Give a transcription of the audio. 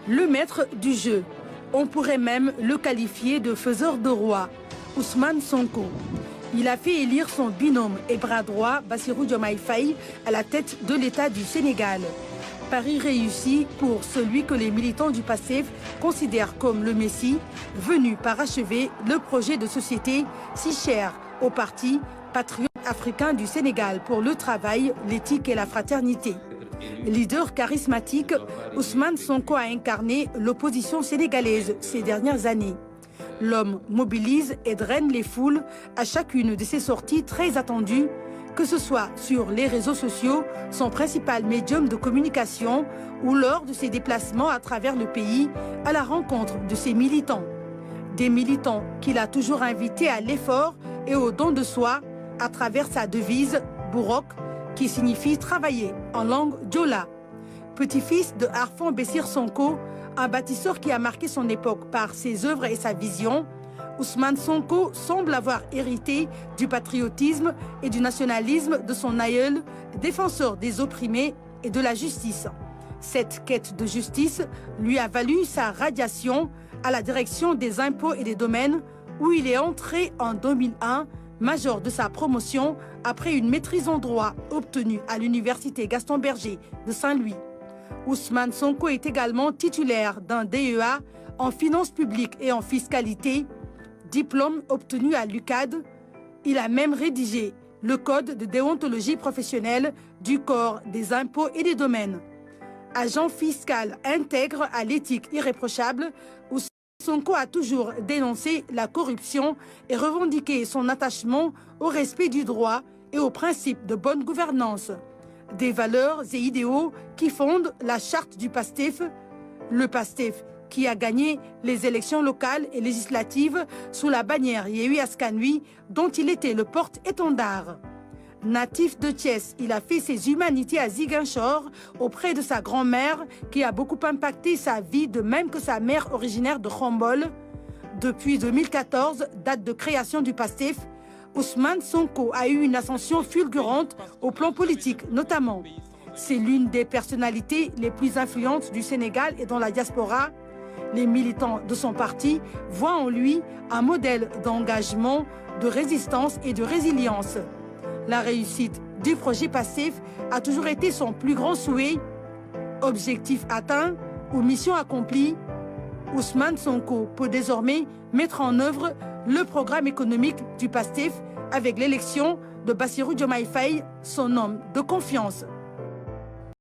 Le maître du jeu, on pourrait même le qualifier de faiseur de roi, Ousmane Sonko. Il a fait élire son binôme et bras droit, Bassirou Diomaye Faye, à la tête de l'État du Sénégal. Pari réussi pour celui que les militants du PASTEF considèrent comme le Messie, venu parachever le projet de société si cher au parti patriote africain du Sénégal pour le travail, l'éthique et la fraternité. Leader charismatique, Ousmane Sonko a incarné l'opposition sénégalaise ces dernières années. L'homme mobilise et draine les foules à chacune de ses sorties très attendues, que ce soit sur les réseaux sociaux, son principal médium de communication, ou lors de ses déplacements à travers le pays à la rencontre de ses militants. Des militants qu'il a toujours invités à l'effort et au don de soi à travers sa devise « Bourok » qui signifie travailler en langue diola. Petit-fils de Arfan Bessir Sonko, un bâtisseur qui a marqué son époque par ses œuvres et sa vision, Ousmane Sonko semble avoir hérité du patriotisme et du nationalisme de son aïeul, défenseur des opprimés et de la justice. Cette quête de justice lui a valu sa radiation à la direction des impôts et des domaines, où il est entré en 2001, major de sa promotion après une maîtrise en droit obtenue à l'université Gaston Berger de Saint-Louis. Ousmane Sonko est également titulaire d'un DEA en finances publiques et en fiscalité, diplôme obtenu à l'UCAD. Il a même rédigé le code de déontologie professionnelle du corps des impôts et des domaines. Agent fiscal intègre à l'éthique irréprochable, Ousmane Sonko a toujours dénoncé la corruption et revendiqué son attachement au respect du droit et aux principes de bonne gouvernance. Des valeurs et idéaux qui fondent la charte du PASTEF, le PASTEF qui a gagné les élections locales et législatives sous la bannière Yewwi Askan Wi, dont il était le porte-étendard. Natif de Thiès, il a fait ses humanités à Ziguinchor auprès de sa grand-mère qui a beaucoup impacté sa vie, de même que sa mère originaire de Khombol. Depuis 2014, date de création du PASTEF, Ousmane Sonko a eu une ascension fulgurante au plan politique notamment. C'est l'une des personnalités les plus influentes du Sénégal et dans la diaspora. Les militants de son parti voient en lui un modèle d'engagement, de résistance et de résilience. La réussite du projet PASTEF a toujours été son plus grand souhait. Objectif atteint ou mission accomplie, Ousmane Sonko peut désormais mettre en œuvre le programme économique du PASTEF avec l'élection de Bassirou Diomaye Faye, son homme de confiance.